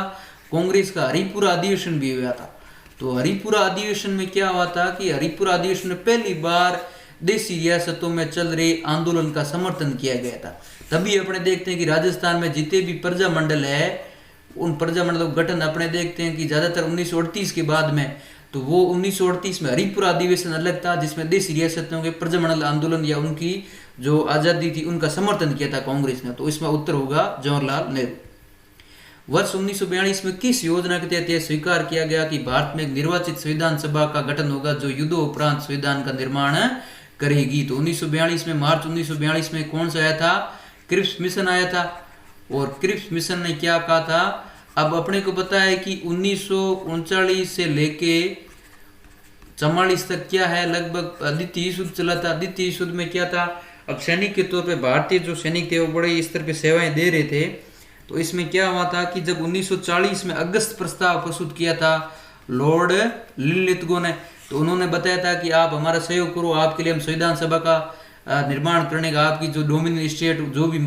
कांग्रेस का हरिपुरा अधिवेशन भी हुआ था। तो हरिपुरा अधिवेशन में क्या हुआ था कि हरिपुरा अधिवेशन में पहली बार देशी रियासतों में चल रहे आंदोलन का समर्थन किया गया था। तभी अपने देखते हैं कि राजस्थान में जितने भी प्रजा मंडल है उन प्रजा मंडलों का गठन अपने देखते हैं कि ज्यादातर 1938 के बाद में, तो वो 1938 में हरिपुरा अधिवेशन अलग था जिसमें देशी रियासतों के प्रजा मंडल आंदोलन या उनकी जो आजादी थी उनका समर्थन किया था कांग्रेस ने। तो इसमें उत्तर होगा जवाहरलाल नेहरू। वर्ष 1942 में किस योजना के तहत यह स्वीकार किया गया कि भारत में एक निर्वाचित संविधान सभा का गठन होगा जो युद्धोपरांत संविधान का निर्माण करेगी? तो 1942 में, मार्च 1942 में कौन सा आया था? क्रिप्स मिशन आया था। और क्रिप्स मिशन ने क्या कहा था? अब अपने को पता है कि 1939 से लेके 44 तक क्या है, लगभग द्वितीय युद्ध चला था। द्वितीय युद्ध में क्या था? अब सैनिक के तौर पे भारतीय जो सैनिक थे वो बड़े स्तर पे सेवाएं दे रहे थे। तो इसमें क्या हुआ था कि जब 1940 में अगस्त प्रस्ताव प्रस्तुत किया था लॉर्ड लिनलिथगो ने, तो उन्होंने बताया था कि आप हमारा सहयोग करो, आपके लिए हम संविधान सभा का निर्माण करने का, आपकी जो डोमिनियन स्टेट जो भी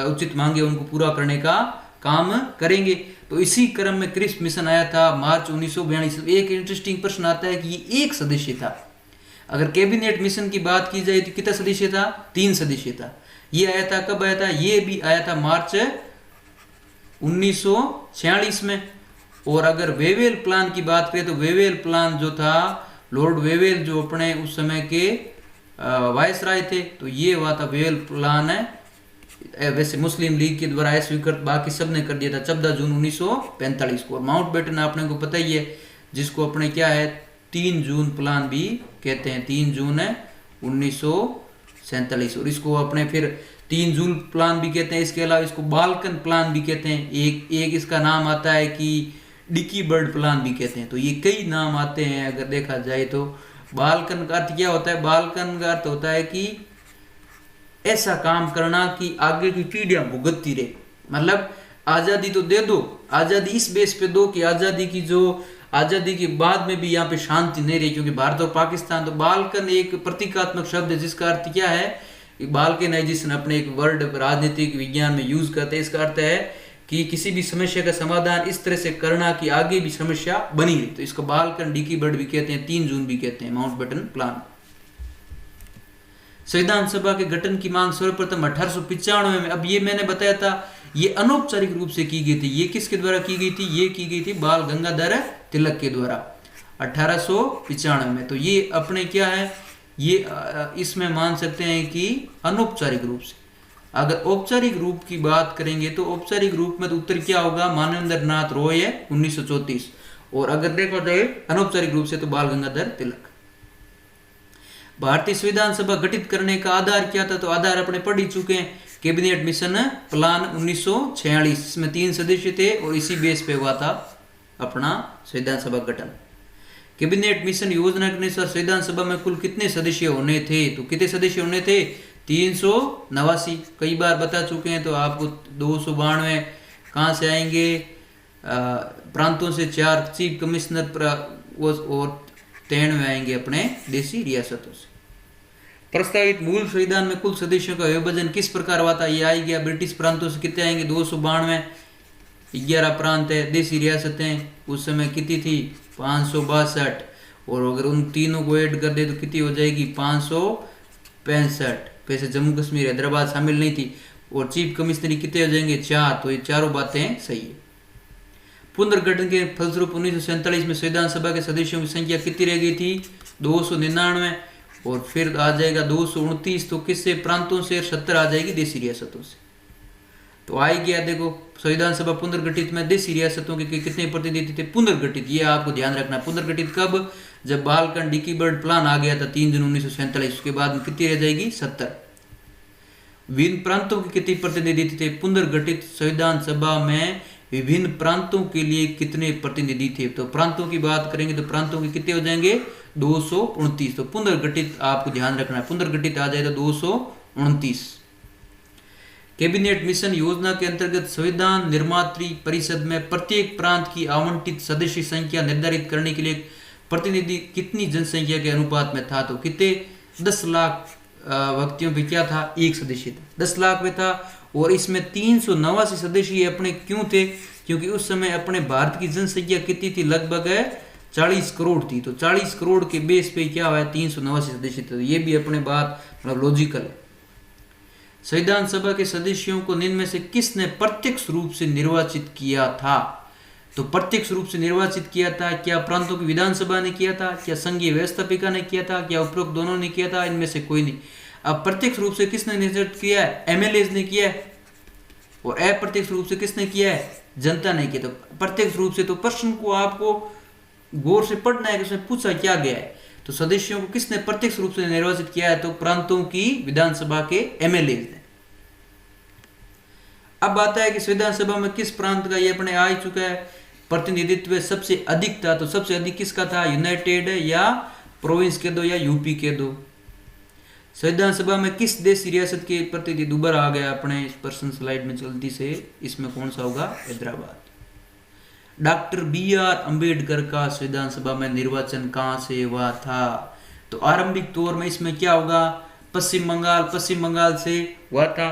उचित मांगे उनको पूरा करने का काम करेंगे। तो इसी क्रम में क्रिप्स मिशन आया था मार्च 1942। एक इंटरेस्टिंग प्रश्न आता है कि ये एक सदस्य था। अगर कैबिनेट मिशन की बात की जाए तो कितना सदस्य था? 3 सदस्य था। ये आया था कब आया था? ये भी आया था मार्च 1946 में। और अगर वेवेल प्लान की बात करें तो वेवेल प्लान जो था, लॉर्ड वेवेल जो अपने उस समय के वायसराय थे, तो ये हुआ था वेवेल प्लान है। वैसे मुस्लिम लीग के द्वारा स्वीकृत, बाकी सब ने कर दिया था 14 जून 1945 को। और माउंटबेटन आपने को पता ही है, जिसको अपने क्या है 3 जून प्लान भी कहते हैं। 3 जून है 1947। और इसको अपने फिर 3 जून प्लान भी कहते हैं। इसके अलावा इसको बाल्कन प्लान भी कहते हैं। एक इसका नाम आता है कि डिकी बर्ड प्लान भी कहते हैं। तो ये कई नाम आते हैं अगर देखा जाए तो। बाल्कन का अर्थ क्या होता है? बाल्कन का अर्थ होता है कि ऐसा काम करना कि आगे की पीढ़ियां भुगतती रहे। मतलब आजादी तो दे दो, आजादी इस बेस पे दो कि आजादी की जो आजादी के बाद में भी यहाँ पे शांति नहीं रही। क्योंकि भारत और पाकिस्तान, तो बाल्कन एक प्रतीकात्मक शब्द है जिसका अर्थ क्या है? बाल्कनाइजेशन अपने एक वर्ड राजनीतिक विज्ञान में यूज करते हैं। इसका अर्थ है कि किसी भी समस्या का समाधान इस तरह से करना कि आगे भी समस्या बनी रही। तो इसको बाल्कन डिकी बर्ड भी कहते हैं, 3 जून भी कहते हैं, माउंटबेटन प्लान। संविधान सभा के गठन की मांग सर्वप्रथम 1895 में, अब ये मैंने बताया था, ये अनौपचारिक रूप से की गई थी। ये किसके द्वारा की गई थी? ये की गई थी बाल गंगाधर तिलक के द्वारा 1895 में। तो ये अपने क्या है, ये इसमें मान सकते हैं कि अनौपचारिक रूप से। अगर औपचारिक रूप की बात करेंगे तो औपचारिक रूप में तो उत्तर क्या होगा? मानवेंद्र नाथ रॉय है 1934। और अगर देखा जाए अनौपचारिक रूप से तो बाल गंगाधर तिलक। भारतीय संविधान सभा गठित करने का आधार क्या था? तो आधार अपने पढ़ ही चुके हैं, कैबिनेट मिशन प्लान 1946, इसमें 3 सदस्य थे और इसी बेस पे हुआ था अपना संविधान सभा गठन। कैबिनेट मिशन योजना के अनुसार संविधान सभा में कुल कितने सदस्य होने थे? तो कितने सदस्य होने थे? 389। कई बार बता चुके हैं, तो आपको 292 कहाँ से आएंगे? प्रांतों से 4 चीफ कमिश्नर और 93 आएंगे अपने देशी रियासतों से। प्रस्तावित मूल संविधान में कुल सदस्यों का विभाजन किस प्रकार हुआ था? ये आई गया ब्रिटिश प्रांतों से कितने आएंगे? 292, 11 प्रांत है, देशी रियासतें उस समय कितनी थी? 562। और अगर उन तीनों को ऐड कर दे तो कितनी हो जाएगी? 565। वैसे जम्मू कश्मीर हैदराबाद शामिल नहीं थी। और चीफ कमिश्नरी कितने हो जाएंगे? 4। तो ये चारों बातें सही है। पुनर्गठन के फलस्वरूप 1947 में संविधान सभा के सदस्यों की संख्या कितनी रह गई थी? 299। और फिर आ जाएगा 229, तो किससे? प्रांतों से। 70 आ जाएगी देशी रियासतों से। तो आई गया, देखो संविधान सभा पुनर्गठित में देशी रियासतों के कितने प्रतिनिधि थे? पुनर्गठित, ये आपको ध्यान रखना। पुनर्गठित कब? जब बाल्कन डिकी बर्ड प्लान आ गया था 3 जून 1947। उसके बाद में कितनी रह जाएगी? 70। विभिन्न प्रांतों के कितने प्रतिनिधि थे? पुनर्गठित संविधान सभा में विभिन्न प्रांतों के लिए कितने प्रतिनिधि थे? तो प्रांतों की बात करेंगे तो प्रांतों के कितने हो जाएंगे? 229। तो पुनर्गठित आपको ध्यान रखना है, पुनर्गठित आ जाए तो 229। कैबिनेट मिशन योजना के अंतर्गत संविधान निर्मात्री परिषद में प्रत्येक प्रांत की आवंटित सदस्य संख्या निर्धारित करने के लिए प्रतिनिधि कितनी जनसंख्या के अनुपात में था? तो कितने 10 लाख व्यक्तियों पे क्या था? एक सदस्य था, 10 लाख में था। और इसमें 389 सदस्य अपने क्यों थे? क्योंकि उस समय अपने भारत की जनसंख्या कितनी थी? लगभग 40 करोड़ थी। तो 40 करोड़ के बेस पे क्या हुआ है? 389 सदस्य थे। तो ये भी अपने बात मतलब लॉजिकल है। संविधान सभा के सदस्यों को निम्न में से किसने प्रत्यक्ष रूप से निर्वाचित किया था? तो प्रत्यक्ष रूप से निर्वाचित किया था, क्या प्रांतों की विधानसभा ने किया था, क्या संघीय व्यवस्थापिका ने किया था, क्या उपरोक्त दोनों ने किया था? इनमें से कोई नहीं। अब प्रत्यक्ष रूप से किसने निर्वाचित किया है? एमएलएज ने किया है। और अप्रत्यक्ष रूप से किसने किया है? जनता ने किया। तो प्रत्यक्ष रूप से तो प्रश्न को आपको गौर से पढ़ना है कि उसमें पूछा क्या गया है। तो सदस्यों को किसने प्रत्यक्ष रूप से निर्वाचित किया है? तो प्रांतों की विधानसभा के एमएलए ने। अब आता है कि संविधान सभा में किस प्रांत का, ये अपने आ ही चुका है, प्रतिनिधित्व सबसे अधिक था। तो सबसे अधिक किसका था? यूनाइटेड या प्रोविंस के दो या यूपी के दो। संविधान सभा में किस देश रियासत के प्रतिनिधि? दोबारा आ गया अपने इस पर्सन स्लाइड में जल्दी से, इसमें कौन सा होगा? हैदराबाद। Doctor B R. अंबेडकर का संविधान सभा में निर्वाचन कहां से हुआ था? तो आरंभिक तौर में इसमें क्या होगा? पश्चिम बंगाल से हुआ था,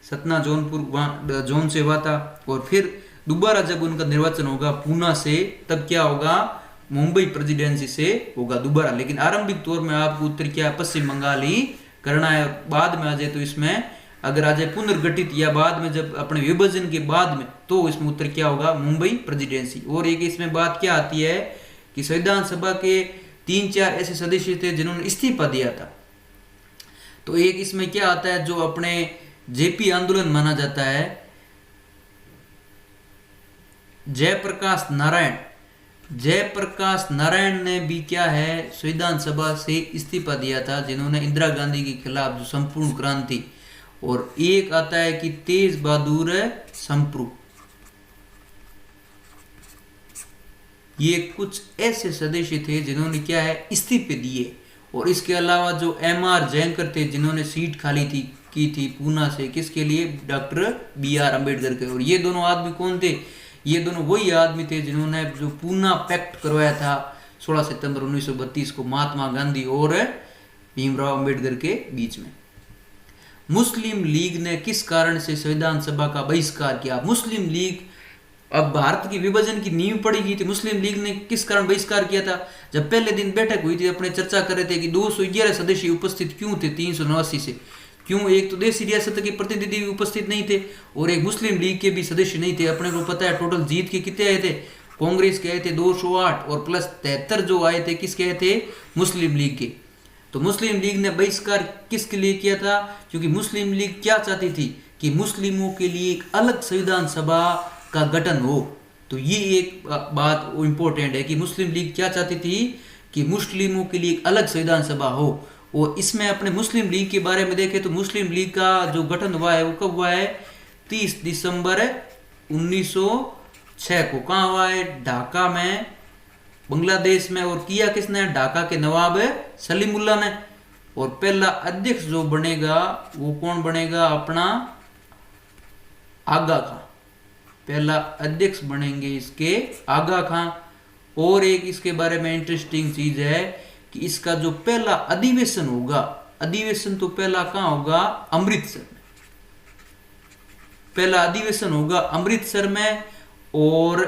सतना जौनपुर जोन से हुआ था। और फिर दोबारा जब उनका निर्वाचन होगा पूना से, तब क्या होगा? मुंबई प्रेसिडेंसी से होगा दोबारा। लेकिन आरंभिक तौर में आपको उत्तर क्या? पश्चिम बंगाल ही करना है। बाद में आ जाए तो इसमें अगर आ जाए पुनर्गठित या बाद में जब अपने विभाजन के बाद में, तो इसमें उत्तर क्या होगा? मुंबई प्रेसिडेंसी। और एक इसमें बात क्या आती है कि संविधान सभा के 3-4 ऐसे सदस्य थे जिन्होंने इस्तीफा दिया था। तो एक इसमें क्या आता है जो अपने जेपी आंदोलन माना जाता है, जयप्रकाश नारायण ने भी क्या है? संविधान सभा से इस्तीफा दिया था, जिन्होंने इंदिरा गांधी के खिलाफ जो संपूर्ण क्रांति। और एक आता है कि तेज बहादुर संप्रू। ये कुछ ऐसे सदस्य थे जिन्होंने क्या है? इस्तीफे दिए। और इसके अलावा जो एम.आर. जयंकर थे, जिन्होंने सीट खाली की थी पूना से, किसके लिए? Doctor B R. अंबेडकर के। और ये दोनों आदमी कौन थे? ये दोनों वही आदमी थे जिन्होंने जो पूना पैक्ट करवाया था 16 सितंबर 1932 को महात्मा गांधी और भीमराव अंबेडकर के बीच में। मुस्लिम लीग ने किस कारण से संविधान सभा का बहिष्कार किया? मुस्लिम लीग, अब भारत की विभाजन की नींव पड़ी गई थी, मुस्लिम लीग ने किस कारण बहिष्कार किया था? जब पहले दिन बैठक हुई थी, अपने चर्चा कर रहे थे कि 211 सदस्य उपस्थित क्यों थे 389 से। क्यों? एक तो देशी रियासत के प्रतिनिधि भी उपस्थित नहीं थे और एक मुस्लिम लीग के भी सदस्य नहीं थे। अपने को पता है टोटल जीत के कितने आए थे? कांग्रेस के आए थे 208 और प्लस 73 जो आए थे किसके आए थे? मुस्लिम लीग के। तो मुस्लिम लीग ने बहिष्कार किसके लिए किया था? क्योंकि मुस्लिम लीग क्या चाहती थी कि मुस्लिमों के लिए एक अलग संविधान सभा का गठन हो। तो ये एक बात इंपॉर्टेंट है कि मुस्लिम लीग क्या चाहती थी कि मुस्लिमों के लिए एक अलग संविधान सभा हो। और इसमें अपने मुस्लिम लीग के बारे में देखें तो मुस्लिम लीग का जो गठन हुआ है वो कब हुआ है? 30 दिसंबर 1906 को। कहाँ हुआ है? ढाका में, बांग्लादेश में। और किया किसने? ढाका के नवाब सलीमुल्लाह ने। और पहला अध्यक्ष जो बनेगा वो कौन बनेगा? अपना आगा खां। पहला अध्यक्ष बनेंगे इसके आगा खां। और एक इसके बारे में इंटरेस्टिंग चीज है कि इसका जो पहला अधिवेशन होगा, अधिवेशन तो पहला कहां होगा? अमृतसर में। पहला अधिवेशन होगा अमृतसर में। और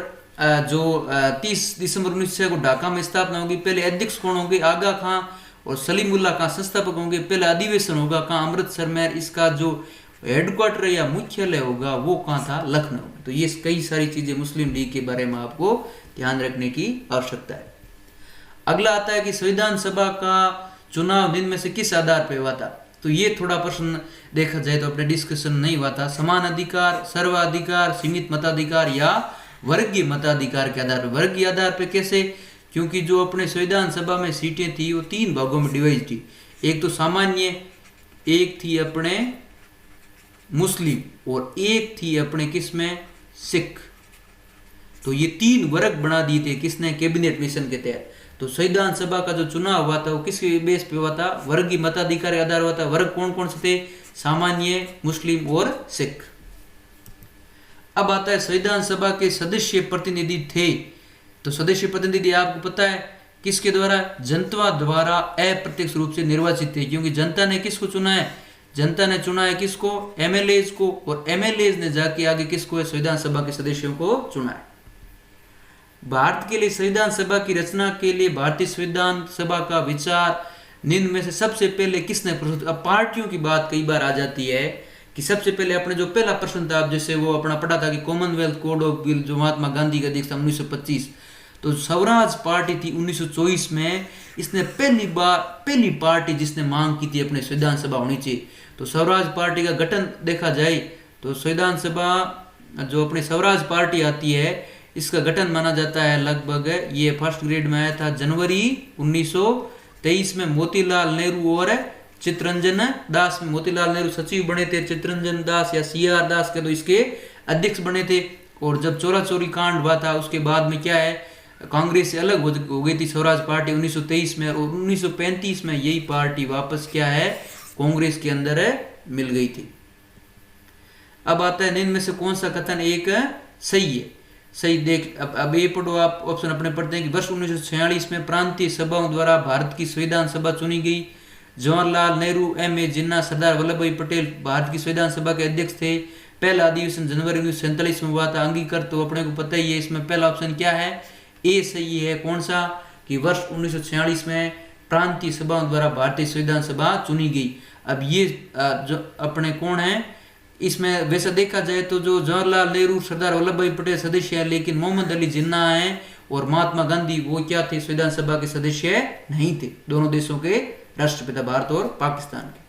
जो 30 दिसंबर 1906 को ढाका में स्थापना होगी। पहले अध्यक्ष कौन होंगे? आगा खां और सलीमुल्लाह खां संस्थापक होंगे। पहला अधिवेशन होगा कहां? अमृतसर में। इसका जो हेडक्वार्टर या मुख्यालय होगा वो कहां था? लखनऊ। तो ये कई सारी चीजें मुस्लिम लीग के बारे में आपको ध्यान रखने की आवश्यकता है। अगला आता है कि संविधान सभा का चुनाव दिन में से किस आधार पर हुआ था? तो ये थोड़ा प्रश्न देखा जाए तो अपने डिस्कशन नहीं हुआ था। समान अधिकार, सर्वाधिकार, सीमित मताधिकार या वर्गीय मताधिकार के आधार पर। वर्गीय आधार पर कैसे? क्योंकि जो अपने संविधान सभा में सीटें थी वो 3 भागों में डिवाइड थी। एक तो सामान्य, एक थी अपने मुस्लिम और एक थी अपने किसमें? सिख। तो ये 3 वर्ग बना दिए थे किसने? कैबिनेट मिशन के तहत। तो संविधान सभा का जो चुनाव हुआ था वो किसके बेस पे हुआ था? वर्गीय मताधिकार के आधार हुआ था। वर्ग कौन कौन से थे? सामान्य, मुस्लिम और सिख। अब आता है संविधान सभा के सदस्य प्रतिनिधि थे, तो सदस्य प्रतिनिधि आपको पता है किसके द्वारा? जनता द्वारा अप्रत्यक्ष रूप से निर्वाचित थे, क्योंकि जनता ने किसको चुना है? जनता ने चुना है किसको? एमएलएज को, और एमएलएज ने जाके आगे किसको है? संविधान सभा के सदस्यों को चुना है। भारत के लिए संविधान सभा की रचना के लिए भारतीय संविधान सभा का विचार निम्न में से सबसे पहले किसने प्रस्तुत? अब पार्टियों की बात कई बार आ जाती है कि सबसे पहले अपने जो पहला प्रश्न था, जैसे वो अपना पढ़ा था कि कॉमनवेल्थ कोड ऑफ बिल जो महात्मा गांधी का अध्यक्ष था 1925, तो स्वराज पार्टी थी 1924 में। इसने पहली पार्टी जिसने मांग की थी अपने संविधान सभा होनी चाहिए। तो स्वराज पार्टी का गठन देखा जाए तो संविधान सभा जो अपनी स्वराज पार्टी आती है इसका गठन माना जाता है लगभग, ये फर्स्ट ग्रेड में आया था जनवरी 1923 में। मोतीलाल नेहरू और चित्तरंजन दास में, मोतीलाल नेहरू सचिव बने थे, चित्तरंजन दास या सीआर दास के तो इसके अध्यक्ष बने थे। और जब चोरा चोरी कांड हुआ था उसके बाद में क्या है, कांग्रेस से अलग हो गई थी स्वराज पार्टी 1923 में, और 1935 में यही पार्टी वापस क्या है कांग्रेस के अंदर मिल गई थी। अब आता है इनमें से कौन सा कथन एक सही है? सही देख, अब ये पढ़ो आप, ऑप्शन अपने पढ़ते हैं कि वर्ष 1946 में प्रांतीय सभाओं द्वारा भारत की संविधान सभा चुनी गई। जवाहरलाल नेहरू, एम.ए. जिन्ना, सरदार वल्लभ भाई पटेल भारत की संविधान सभा के अध्यक्ष थे। पहला अधिवेशन जनवरी 1947 में हुआ था। अंगीकृत तो अपने को पता ही है, इसमें पहला ऑप्शन क्या है? ए सही है। कौन सा? कि वर्ष 1946 में प्रांतीय सभाओं द्वारा भारतीय संविधान सभा चुनी गई। अब ये जो अपने कौन है इसमें, वैसा देखा जाए तो जो जवाहरलाल नेहरू, सरदार वल्लभ भाई पटेल सदस्य है, लेकिन मोहम्मद अली जिन्ना है और महात्मा गांधी वो क्या थे? संविधान सभा के सदस्य नहीं थे। दोनों देशों के राष्ट्रपिता, भारत और पाकिस्तान के।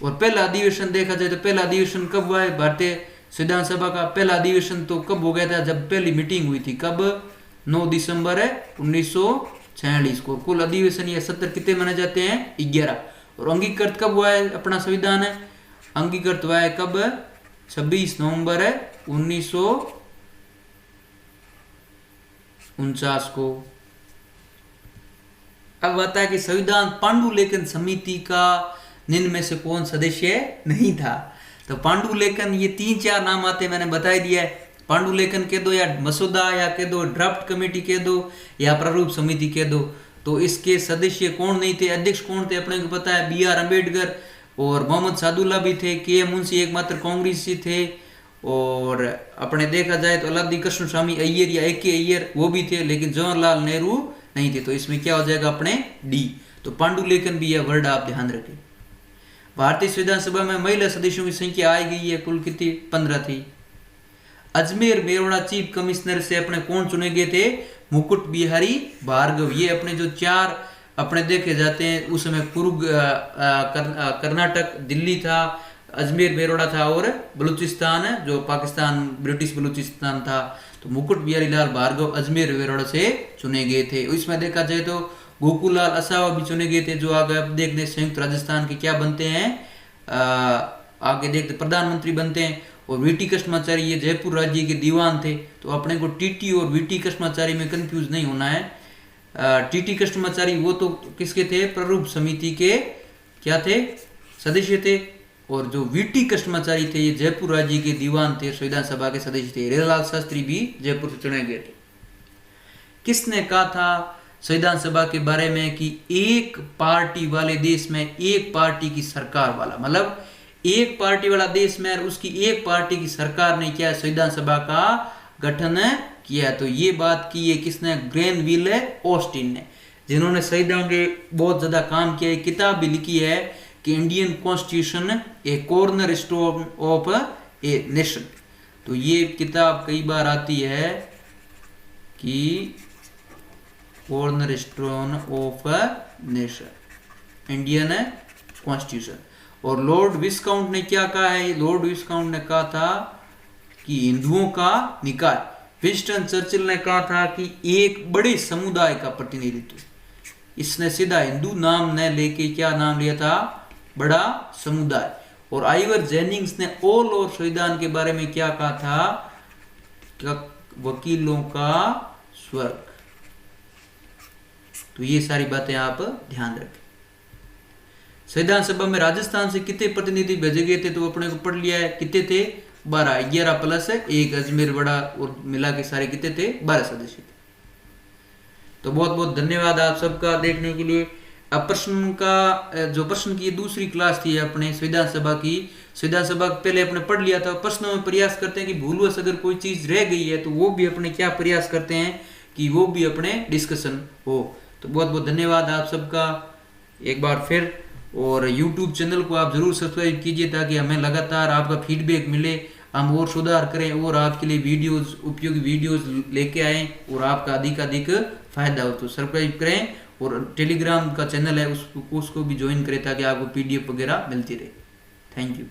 और पहला अधिवेशन देखा जाए तो पहला अधिवेशन कब हुआ है भारतीय संविधान सभा का? पहला अधिवेशन तो कब हो गया था? जब पहली मीटिंग हुई थी। कब? 9 दिसंबर 1946 को। कुल अधिवेशन या सत्र कितने माने जाते हैं? 11। और अंगीकृत कब हुआ है अपना संविधान? अंगीकृत हुआ है कब? 26 नवंबर 1949 को। अब आता है कि संविधान पांडुलेखन समिति का निम्न में से कौन सदस्य नहीं था? तो पांडुलेखन, ये 3-4 नाम आते हैं, मैंने बता दिया है। पांडुलेखन कह दो या मसौदा या कह दो ड्राफ्ट कमेटी कह दो या प्रारूप समिति कह दो। तो इसके सदस्य कौन नहीं थे? अध्यक्ष कौन थे अपने को पता है? बी आर अम्बेडकर और मोहम्मद सादुल्ला भी थे। के एम मुंशी एकमात्र कांग्रेसी थे। और अपने देखा जाए तो अलाउद्दीन कृष्ण स्वामी अय्यर या ए के अय्यर वो भी थे, लेकिन जवाहरलाल नेहरू नहीं थे। तो इसमें क्या हो जाएगा अपने डी। तो पांडुलेखन भी यह वर्ड आप ध्यान रखें। भारतीय संविधान सभा में महिला सदस्यों की संख्या आई गई है, कुल कितनी? 15 थी। अजमेर मेवाड़ा चीफ कमिश्नर से अपने कौन चुने गए थे? मुकुट बिहारी भार्गव। ये अपने जो 4 अपने देखे जाते हैं उसमें कर्नाटक, दिल्ली था, अजमेर मेवाड़ा था और बलूचिस्तान जो पाकिस्तान ब्रिटिश बलूचिस्तान था। तो मुकुट बिहारी लाल भार्गव अजमेर मेवाड़ा से चुने गए थे। इसमें देखा जाए तो गोकुलाल असावा भी चुने गए थे, जो आगे अब देखते संयुक्त राजस्थान के क्या बनते हैं, आगे देखते प्रधानमंत्री बनते हैं। और वीटी कृष्णाचारी ये जयपुर राज्य के दीवान थे। तो अपने को टीटी और वीटी कृष्णाचारी में कंफ्यूज नहीं होना है। टीटी कृष्णाचारी वो तो किसके थे? प्रारूप समिति के क्या थे? सदस्य थे। और जो वीटी कृष्णाचारी थे ये जयपुर राज्य के दीवान थे, संविधान सभा के सदस्य थे। हिरालाल शास्त्री भी जयपुर से चुने गए थे। किसने कहा था संविधान सभा के बारे में कि एक पार्टी वाले देश में एक पार्टी की सरकार वाला, मतलब एक पार्टी वाला देश में उसकी एक पार्टी की सरकार ने क्या संविधान सभा का गठन किया? तो ये बात की है किसने? ग्रेनविल ऑस्टिन ने, जिन्होंने संविधान के बहुत ज्यादा काम किया है। किताब भी लिखी है कि Indian constitution A corner stone of a nation. तो ये किताब कई बार आती है कि corner stone of a nation, Indian constitution. और लॉर्ड विस्काउंट ने क्या कहा है? लॉर्ड विस्काउंट ने कहा था कि हिंदुओं का निकाय। विंस्टन चर्चिल ने कहा था कि एक बड़े समुदाय का प्रतिनिधित्व। इसने सीधा हिंदू नाम न लेके क्या नाम लिया था? बड़ा समुदाय। और आइवर जेनिंग्स ने ऑल और संविधान के बारे में क्या कहा था? वकीलों का स्वर्ग। तो ये सारी बातें आप ध्यान रखें। संविधान सभा में राजस्थान से कितने प्रतिनिधि भेजे गए थे, तो अपने को पढ़ लिया है, कितने थे 12, 11 प्लस 1 अजमेर बड़ा और मिला के सारे कितने थे 12 सदस्य थे। तो बहुत बहुत धन्यवाद आप सबका देखने के लिए। अब प्रश्न का जो प्रश्न की दूसरी क्लास थी अपने संविधान सभा की, संविधान सभा पहले अपने पढ़ लिया था, प्रश्नों में प्रयास करते हैं कि भूलवश अगर कोई चीज रह गई है तो वो भी अपने क्या प्रयास करते हैं कि वो भी अपने डिस्कशन हो। तो बहुत बहुत धन्यवाद आप सबका एक बार फिर, और YouTube चैनल को आप जरूर सब्सक्राइब कीजिए ताकि हमें लगातार आपका फीडबैक मिले, हम और सुधार करें और आपके लिए वीडियोस, उपयोगी वीडियोस लेके आएँ और आपका अधिक फायदा हो। तो सब्सक्राइब करें और टेलीग्राम का चैनल है उसको भी ज्वाइन करें ताकि आपको PDF वगैरह मिलती रहे। Thank you.